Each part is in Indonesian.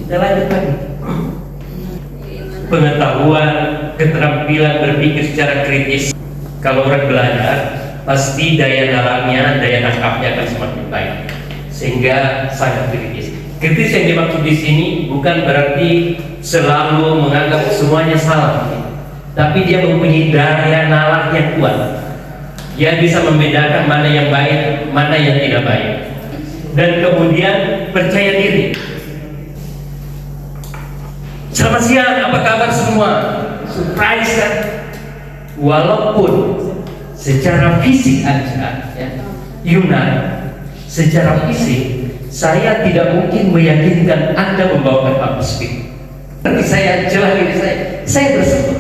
Kita lanjut lagi. Pengetahuan, keterampilan berpikir secara kritis. Kalau orang belajar, pasti daya nalarnya, daya tangkapnya akan semakin baik, sehingga sangat kritis. Kritis yang dimaksud di sini bukan berarti selalu menganggap semuanya salah, tapi dia mempunyai daya nalar yang kuat. Dia bisa membedakan mana yang baik, mana yang tidak baik, dan kemudian percaya diri. Selamat siang, apa kabar semua? Surprise kan? Walaupun secara fisik aja, ya, Yunan, secara fisik saya tidak mungkin meyakinkan Anda membawakan public speaking. Tapi saya celah diri saya bersyukur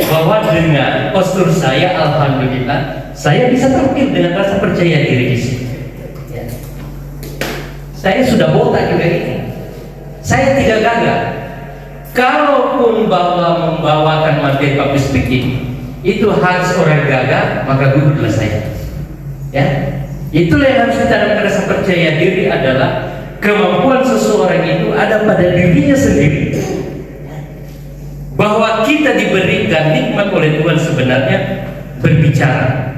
bahwa dengan postur saya, alhamdulillah, saya bisa tampil dengan rasa percaya diri di sini. Ya. Saya sudah botak juga ini. Saya tidak gagal. Kalaupun bahwa membawakan materi public speaking itu harus orang gagal, maka gugurlah saya. Ya, itulah yang harus ditanamkan rasa percaya diri adalah kemampuan seseorang itu ada pada dirinya sendiri. Bahwa kita diberikan nikmat oleh Tuhan sebenarnya berbicara.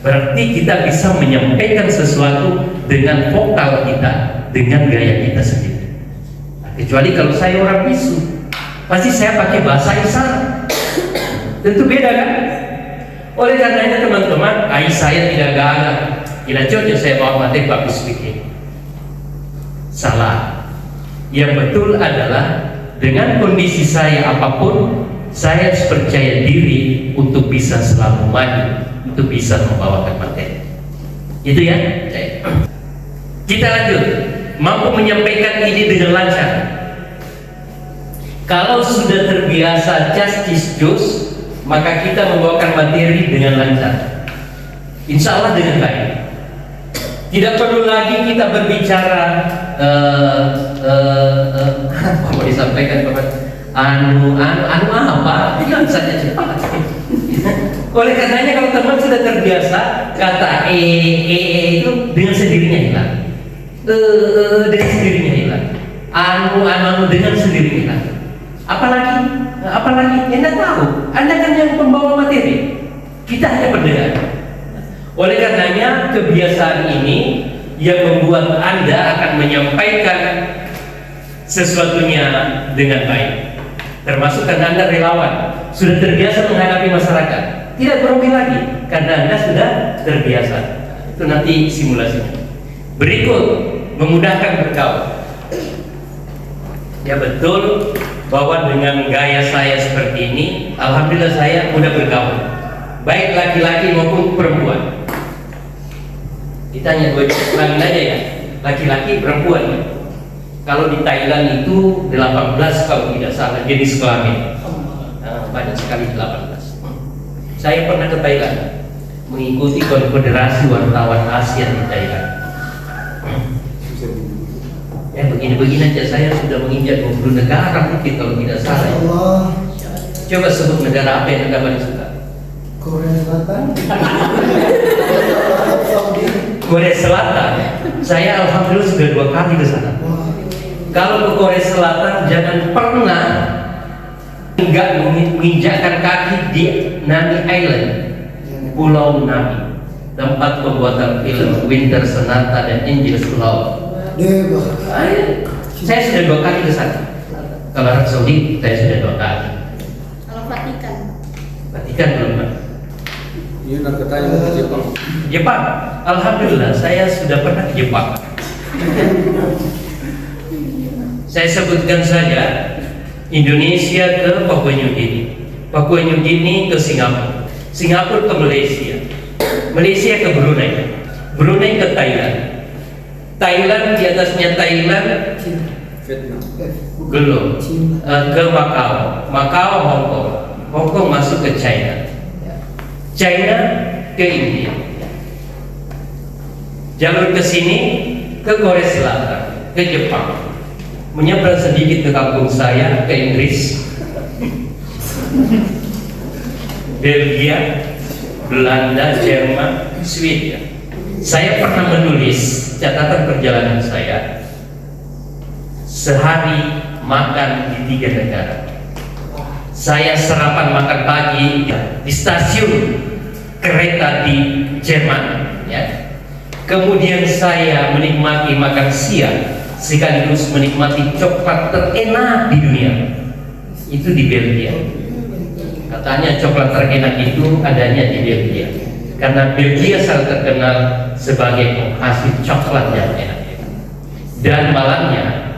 Berarti kita bisa menyampaikan sesuatu dengan vokal kita, dengan gaya kita sendiri. Nah, kecuali kalau saya orang bisu, pasti saya pakai bahasa isyarat. Tentu beda kan? Oleh karenanya teman-teman, saya tidak gagal. Tidak cocok saya bawa materi public speaking. Salah. Yang betul adalah dengan kondisi saya apapun, saya harus percaya diri untuk bisa selalu maju, untuk bisa membawakan materi. Itu ya. Kita lanjut. Mampu menyampaikan ini dengan lancar. Kalau sudah terbiasa just, maka kita membawakan materi dengan lancar, insya Allah dengan baik. Tidak perlu lagi kita berbicara apa mau disampaikan Bapak, anu apa, bilang saja cepat. Oleh karenanya kalau teman sudah terbiasa kata itu dengan sendirinya hilang, dengan sendirinya hilang, anu dengan sendirinya hilang. Apalagi Anda tahu, Anda kan yang pembawa materi, kita hanya pendengar. Oleh karenanya kebiasaan ini yang membuat Anda akan menyampaikan sesuatunya dengan baik. Termasuk karena Anda relawan, sudah terbiasa menghadapi masyarakat, tidak grogi lagi karena Anda sudah terbiasa. Itu nanti simulasinya. Berikut, memudahkan bergaul. Ya betul bahwa dengan gaya saya seperti ini, alhamdulillah saya mudah bergaul, baik laki-laki maupun perempuan. Ditanya dua lagi aja ya, laki-laki perempuan ya. Kalau di Thailand itu 18 kalau tidak salah jenis kelamin, banyak sekali 18. Saya pernah ke Thailand mengikuti konfederasi wartawan Asia di Thailand. Ya begini-begini aja saya sudah menginjak 20 negara mungkin kalau tidak salah. Allah. Coba sebut negara apa yang Anda paling suka? Korea Selatan. Korea Selatan. Saya alhamdulillah sudah 2 kali ke sana. Kalau ke Korea Selatan jangan pernah enggak menginjakkan kaki di Nami Island, Pulau Nami, tempat pembuatan film Winter Sonata dan Angel's Love. Saya sudah 2 kali ke sana. Kalau Arab Saudi saya sudah 2 kali. Kalau Vatikan belum Pak. Iya, nak ketanya ke Jepang. Jepang, alhamdulillah saya sudah pernah ke Jepang. Saya sebutkan saja Indonesia ke Papua New Guinea, Papua New Guinea ke Singapura, Singapura ke Malaysia, Malaysia ke Brunei, Brunei ke Thailand, Thailand di atasnya Thailand, Vietnam. belum ke Macau, Macau Hong Kong, Hong Kong masuk ke China, China ke India, jalur ke sini ke Korea Selatan, ke Jepang, menyeberang sedikit ke kampung saya ke Inggris, Belgia, Belanda, Jerman, Swedia. Saya pernah menulis catatan perjalanan saya. Sehari makan di 3 negara. Saya sarapan makan pagi di stasiun kereta di Jerman, ya. Kemudian saya menikmati makan siang sekaligus menikmati coklat terenak di dunia. Itu di Belgia. Katanya coklat terenak itu adanya di Belgia. Karena Belgia sangat terkenal sebagai penghasil coklat yang enak. Dan malamnya,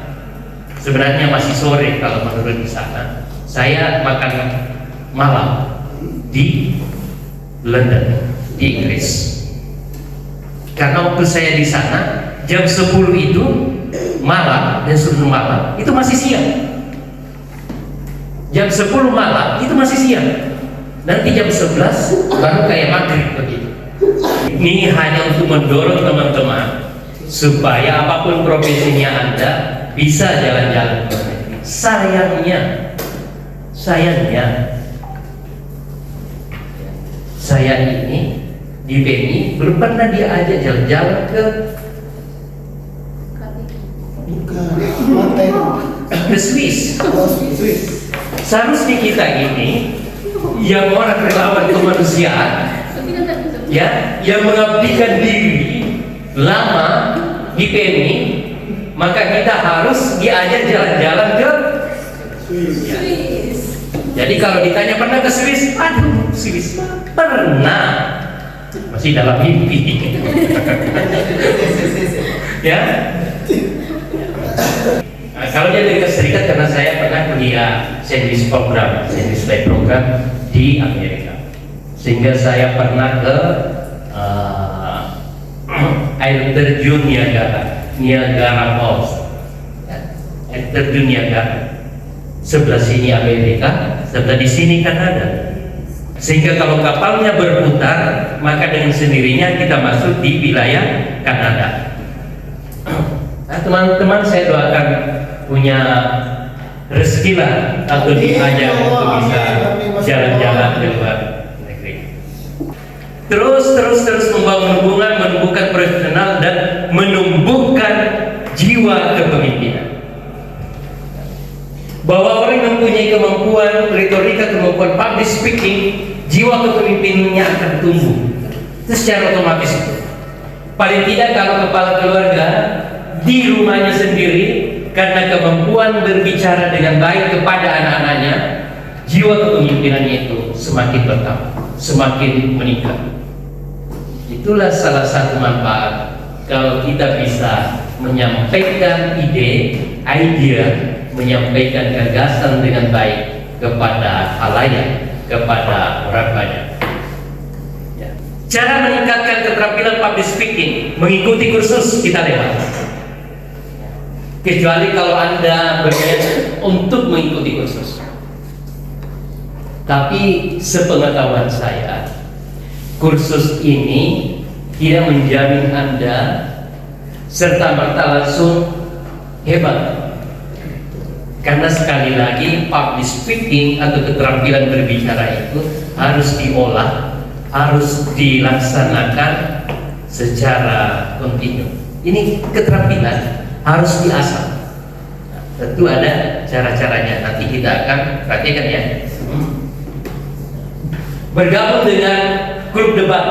sebenarnya masih sore kalau menurut di sana, saya makan malam di London, di Inggris. Karena waktu saya di sana jam 10 itu malam dan 10 malam itu masih siang. Jam 10 malam itu masih siang. Nanti jam 11 baru kayak maghrib begitu. Ini hanya untuk mendorong teman-teman supaya apapun profesinya Anda bisa jalan-jalan. Sayangnya saya ini di BNI belum pernah diajak jalan-jalan ke Swiss. Seharusnya kita ini yang orang relawan kemanusiaan, ya, yang mengabdikan diri lama di BNI, maka kita harus diajak jalan-jalan ke ya. Jadi kalau ditanya pernah ke Swiss, aduh Swiss pernah. Masih dalam mimpi. Ya. Nah, kalau di Amerika Serikat karena saya pernah kuliah sandwich program di Amerika, sehingga saya pernah ke air terjun Niagara Falls, ya, air terjun Niagara. Sebelah sini Amerika, sebelah di sini Kanada. Sehingga kalau kapalnya berputar, maka dengan sendirinya kita masuk di wilayah Kanada. Nah, teman-teman, saya doakan punya rezeki lah atau diajak untuk bisa jalan-jalan ke luar negeri. Terus membangun hubungan, menumbuhkan profesional dan menumbuhkan jiwa kepemimpinan. Bahwa orang yang mempunyai kemampuan retorika, kemampuan public speaking, jiwa kepemimpinannya akan tumbuh. Itu secara otomatis. Paling tidak kalau kepala keluarga di rumahnya sendiri, karena kemampuan berbicara dengan baik kepada anak-anaknya, jiwa kepemimpinannya itu semakin bertambah, semakin meningkat. Itulah salah satu manfaat kalau kita bisa menyampaikan idea, menyampaikan gagasan dengan baik kepada khalayak, kepada orang banyak. Ya. Cara meningkatkan keterampilan public speaking, mengikuti kursus kita lewat. Kecuali kalau Anda berniat untuk mengikuti kursus. Tapi sepengetahuan saya, kursus ini tidak menjamin Anda serta-merta langsung hebat. Karena sekali lagi public speaking atau keterampilan berbicara itu harus diolah, harus dilaksanakan secara kontinu. Ini keterampilan harus diasah. Nah, tentu ada cara-caranya. Nanti kita akan perhatikan ya. Bergabung dengan grup debat.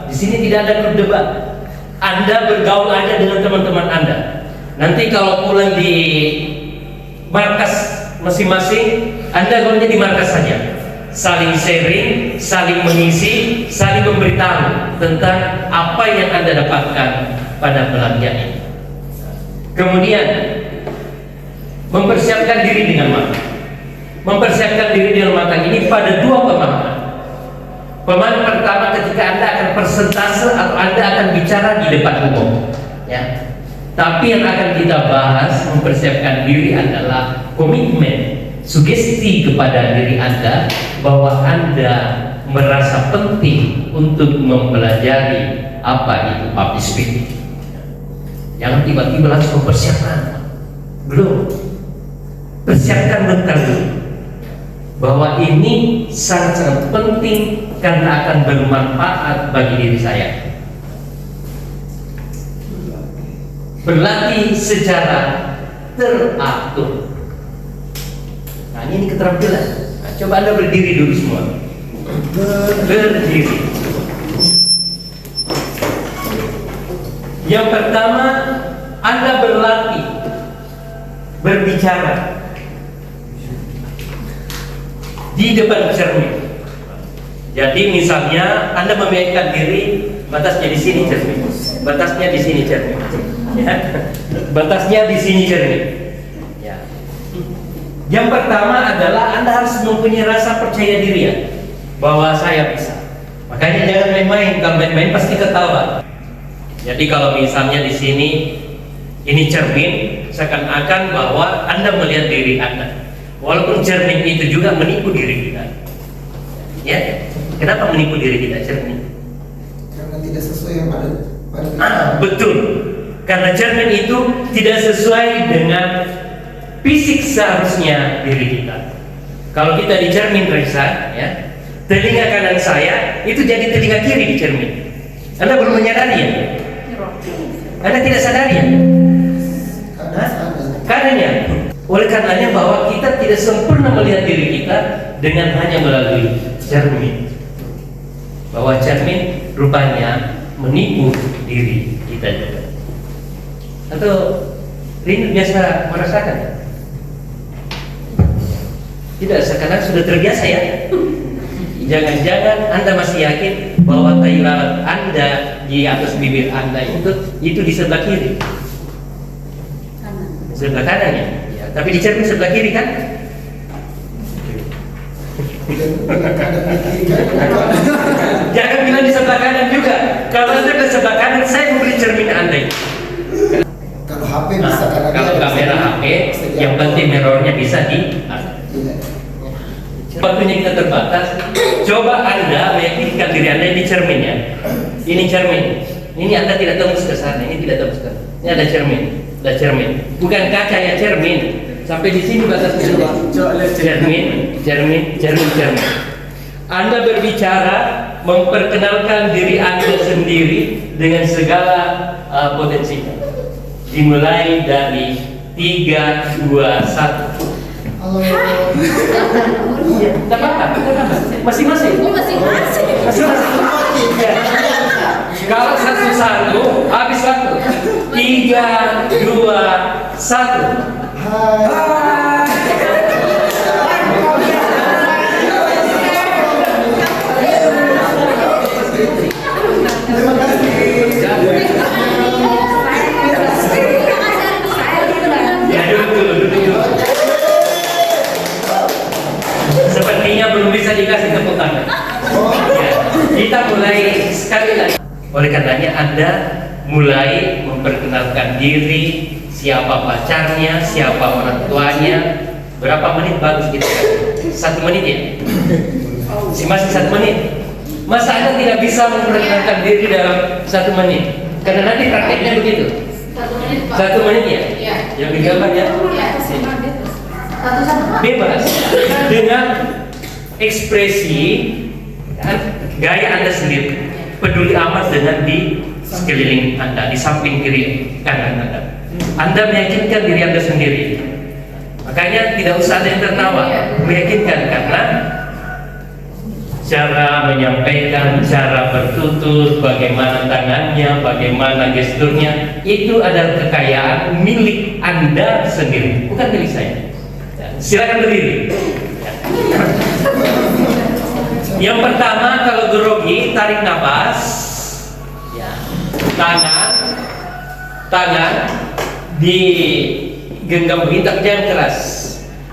Di sini tidak ada grup debat. Anda bergaul aja dengan teman-teman Anda. Nanti kalau pulang di markas masing-masing, Anda gaulnya di markas saja. Saling sharing, saling mengisi, saling memberitahu tentang apa yang Anda dapatkan pada pelatihan ini. Kemudian mempersiapkan diri dengan matang. Mempersiapkan diri dengan matang ini pada 2 pemahaman. Pemahaman pertama ketika Anda akan persentase atau Anda akan bicara di depan umum, ya. Tapi yang akan kita bahas mempersiapkan diri adalah komitmen, sugesti kepada diri Anda bahwa Anda merasa penting untuk mempelajari apa itu public speaking. Jangan tiba-tiba langsung mempersiapkan. Belum. Persiapkan mental dulu. Bahwa ini sangat-sangat penting karena akan bermanfaat bagi diri saya. Berlatih secara teratur. Nah, ini keterampilan. Nah, coba Anda berdiri dulu semua. Berdiri. Yang pertama, Anda berlatih berbicara di depan cermin. Jadi misalnya Anda memainkan diri, batasnya di sini cermin, batasnya di sini cermin, ya. Batasnya di sini cermin. Ya. Yang pertama adalah Anda harus mempunyai rasa percaya diri ya, bahwa saya bisa. Makanya jangan main-main, kalau main-main pasti ketawa. Jadi kalau misalnya di sini ini cermin, seakan-akan bahwa Anda melihat diri Anda. Walaupun cermin itu juga menipu diri kita. Ya, kenapa menipu diri kita cermin? Karena tidak sesuai yang pada Betul. Karena cermin itu tidak sesuai dengan fisik seharusnya diri kita. Kalau kita di cermin Reza, ya, telinga kanan saya itu jadi telinga kiri di cermin. Anda belum menyadari ya? Anda tidak sadari ya? Karenanya, oleh karenanya bahwa kita tidak sempurna melihat diri kita dengan hanya melalui cermin. Bahwa cermin rupanya menipu diri kita juga. Atau Rin biasa merasakan? Tidak, sekarang sudah terbiasa ya. Jangan-jangan Anda masih yakin bahwa tai lalat Anda di atas bibir Anda itu di sebelah kiri, sebelah kanan ya. Ya, tapi di cermin sebelah kiri kan? Jangan bilang di sebelah kanan juga. Kalau Anda di sebelah kanan, saya memberi cermin Anda. Kalau HP bisa Kalau kamera HP, yang penting mirrornya bisa di. Waktunya kita terbatas. Coba Anda meyakinkan diri Anda ini cermin ya. Ini cermin. Ini Anda tidak tembus ke sana. Ini tidak tembus ke sana. Ini ada cermin. Ada cermin. Bukan kaca ya, cermin. Sampai di sini batasnya. Cermin. Anda berbicara, memperkenalkan diri Anda sendiri dengan segala potensinya. Dimulai dari 3, 2, 1. Halo. Tidak apa-apa. Masing-masing. Kalau satu-satu, habis waktu. 3, 2, 1. Hai. Terima kasih. Ya, duduk. Sepertinya belum bisa dikasih tepuk tangan. Ya, kita mulai sekali lagi. Oleh karenanya Anda mulai memperkenalkan diri, siapa pacarnya, siapa orang tuanya. Berapa menit bagus kita? 1 menit ya? Masih 1 menit. Masa Anda tidak bisa memperkenalkan diri dalam 1 menit? Karena nanti prakteknya begitu. 1 menit ya? Iya. Yang digambar ya? Bebas dengan ekspresi gaya Anda sendiri, peduli amat dengan di sekeliling Anda, di samping kiri kanan Anda. Anda meyakinkan diri Anda sendiri. Makanya tidak usah ada yang tertawa, meyakinkan karena cara menyampaikan, cara bertutur, bagaimana tangannya, bagaimana gesturnya, itu adalah kekayaan milik Anda sendiri, bukan milik saya. Silakan berdiri. Yang pertama, kalau grogi, tarik nafas. Ya. Tangan digenggam begini, tapi jangan keras.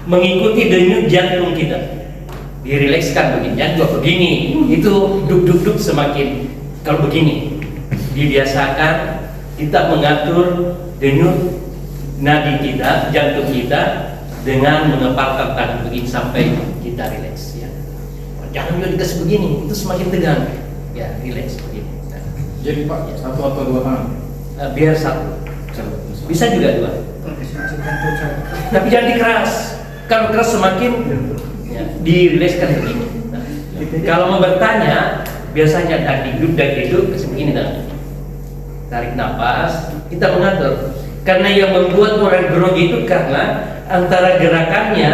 Mengikuti denyut jantung kita. Dirilekskan begini, jangan juga begini. Itu duk semakin. Kalau begini, dibiasakan kita mengatur denyut nadi kita, jantung kita, dengan mengepalkan tangan begini sampai kita rileks ya. Jangan juga dikasih begini, itu semakin tegang. Ya, rileks begini. Nah. Jadi Pak, 1 atau 2 tangan? Biar 1. Bisa juga 2. Tapi jangan dikeras. Kalau keras semakin ya, dirilekskan begini. Nah, kalau mau bertanya, biasanya dagdikduk kasih begini tangan. Tarik nafas, kita mengatur. Karena yang membuat orang grogi itu karena antara gerakannya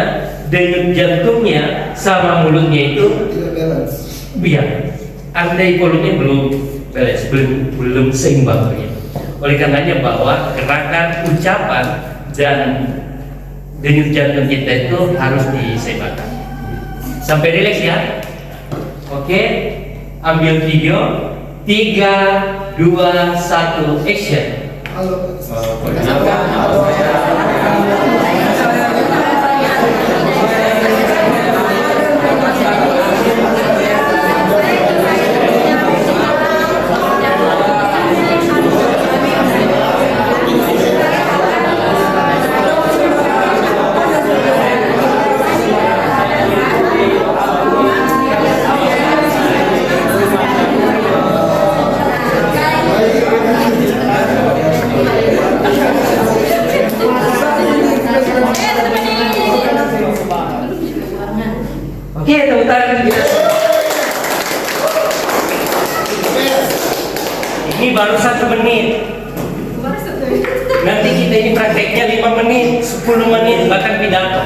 denyut jantungnya sama mulutnya itu Tidak balance. biar andai mulutnya belum balance, belum seimbang ya. Oleh karenanya bahwa gerakan ucapan dan denyut jantung kita itu harus diseimbangkan. Sampai rileks ya. Oke, ambil video. 3, 2, 1, action. Halo. Perkenalkan, nama saya. Oke, tepuk tangan kita. Ini baru 1 menit. Nanti kita ini prakteknya 5 menit, 10 menit, bahkan pidato.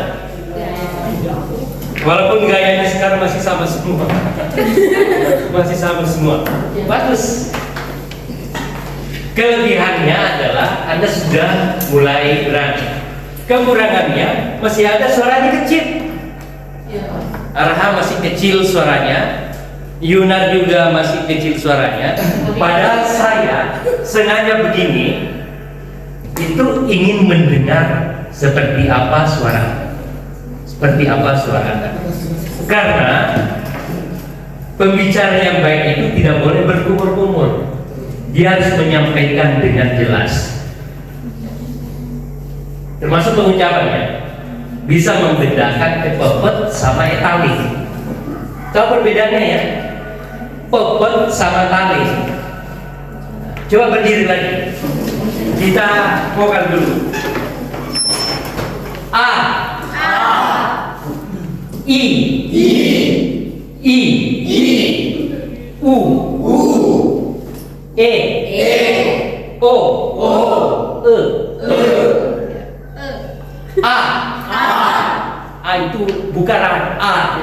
Walaupun gayanya sekarang masih sama semua. Masih sama semua. Bagus. Kelebihannya adalah Anda sudah mulai berani. Kekurangannya masih ada suaranya kecil. Arha masih kecil suaranya, Yunar juga masih kecil suaranya. Padahal saya sengaja begini itu ingin mendengar seperti apa suara, seperti apa suara Anda. Karena pembicara yang baik itu tidak boleh berkumur-kumur. Dia harus menyampaikan dengan jelas. Termasuk pengucapannya. Bisa membedakan pepet sama tali. Tahu perbedaannya ya? Pepet sama tali. Coba berdiri lagi. Kita vokal dulu. A. I. U. E. O. E. A itu bukan A.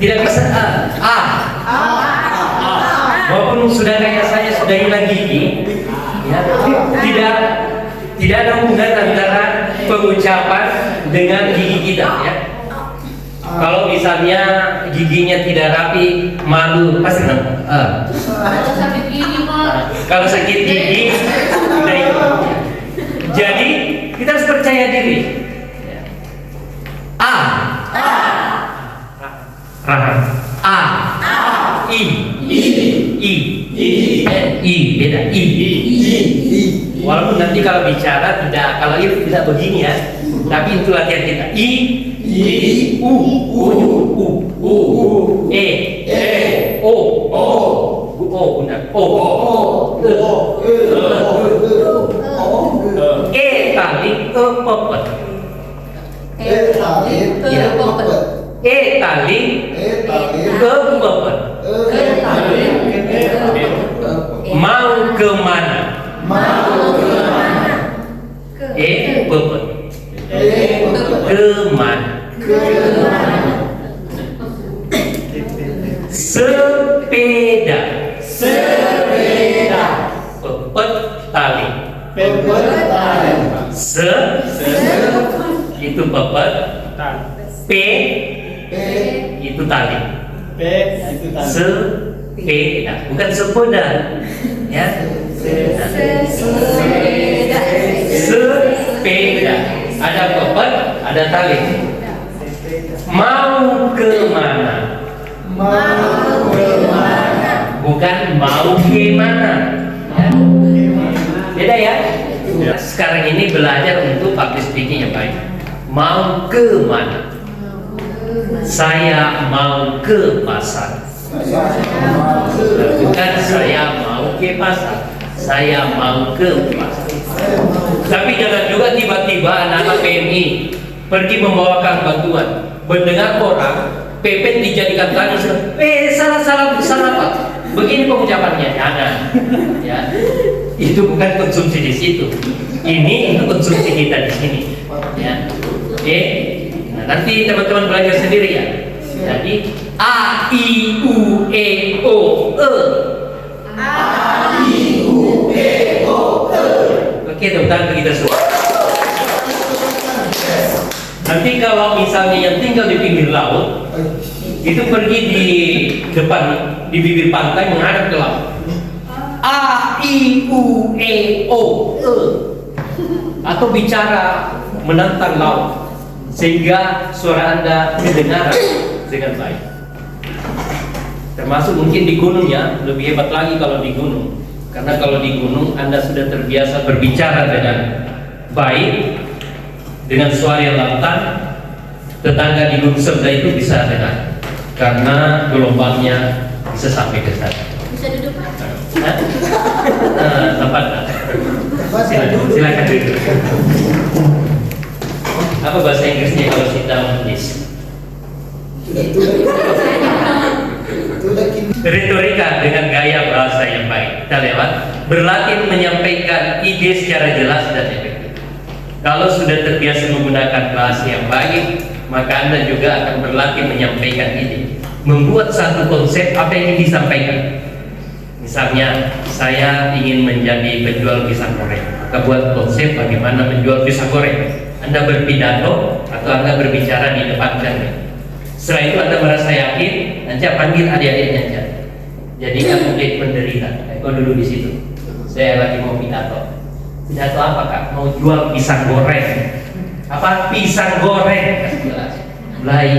Tidak bisa A. Walaupun sudah kayak saya sudah hilang gigi, ya, tidak ada hubungan antara pengucapan dengan gigi kita ya. Kalau misalnya giginya tidak rapi, malu pasti kalau sakit gigi tidak itu. Jadi kita harus percaya diri. A. I beda I. Walaupun nanti kalau bicara tidak, kalau itu tidak begini ya, tapi itu latihan kita. I. U. E. O. Benar. E tali pepet. E tali kepepet. Mau kemana? E pepet. Kemana? Sepeda. Pepet tali. Se itu pepet. P itu tali. Sepeda, bukan sepeda, ya. Sepeda. Ada pepet, ada tali. Mau kemana? Bukan mau kemana. Ya. Beda ya. Sekarang ini belajar untuk public speaking yang baik. Mau kemana? Saya mau ke pasar. Bukan saya mau ke pasar. Saya mau ke pasar. Tapi jangan juga tiba-tiba anak-anak PMI pergi membawakan bantuan, mendengar orang pepet dijadikan tadi, salah Pak. Begini pengucapannya, jangan. Ya, itu bukan konsumsi di situ. Ini untuk konsumsi kita di sini. Ya, oke. nanti teman-teman belajar sendiri ya. Jadi A I U E O E. Oke, tepuk tangan kita semua. Nanti kalau misalnya yang tinggal di pinggir laut itu pergi di depan di bibir pantai menghadap ke laut. A I U E O E. Atau bicara menantang laut sehingga suara Anda didengar dengan baik. Termasuk mungkin di gunung ya, lebih hebat lagi kalau di gunung. Karena kalau di gunung Anda sudah terbiasa berbicara dengan baik, dengan suara yang lantang, tetangga di gunung sebelah itu bisa dengar. Karena gelombangnya bisa sampai ke sana. Bisa duduk Pak? Tempat. Silakan duduk. Apa bahasa Inggrisnya kalau sit down please? Retorika dengan gaya bahasa yang baik. Kita lewat berlatih menyampaikan ide secara jelas dan efektif. Kalau sudah terbiasa menggunakan bahasa yang baik, maka Anda juga akan berlatih menyampaikan ide, membuat satu konsep apa yang ingin disampaikan. Misalnya, saya ingin menjadi penjual pisang goreng. Maka buat konsep bagaimana menjual pisang goreng. Anda berpidato atau Anda berbicara di depan cermin. Setelah itu Anda merasa yakin, nanti panggil adik-adiknya aja. Jadi kamu jadi penderita. Kau dulu di situ. Saya lagi mau pidato. Pidato apa kak? Mau jual pisang goreng. Apa pisang goreng? Jelas. Mulai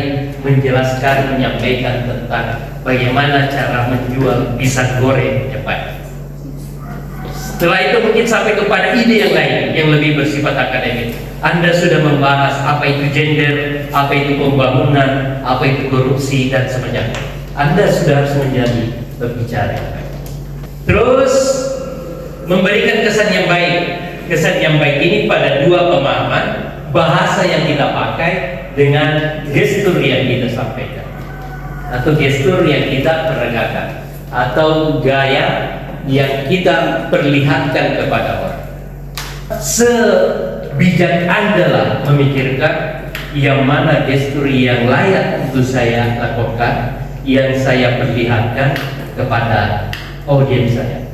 menjelaskan, menyampaikan tentang bagaimana cara menjual pisang goreng cepat. Setelah itu mungkin sampai kepada ide yang lain yang lebih bersifat akademik. Anda sudah membahas apa itu gender, apa itu pembangunan, apa itu korupsi dan semacamnya. Anda sudah harus menjadi berbicara. Terus memberikan kesan yang baik. Kesan yang baik ini pada dua pemahaman, bahasa yang kita pakai dengan gestur yang kita sampaikan, atau gestur yang kita peragakan, atau gaya yang kita perlihatkan kepada orang. Sebijak Anda lah memikirkan yang mana gestur yang layak untuk saya lakukan, yang saya perlihatkan kepada audiens saya.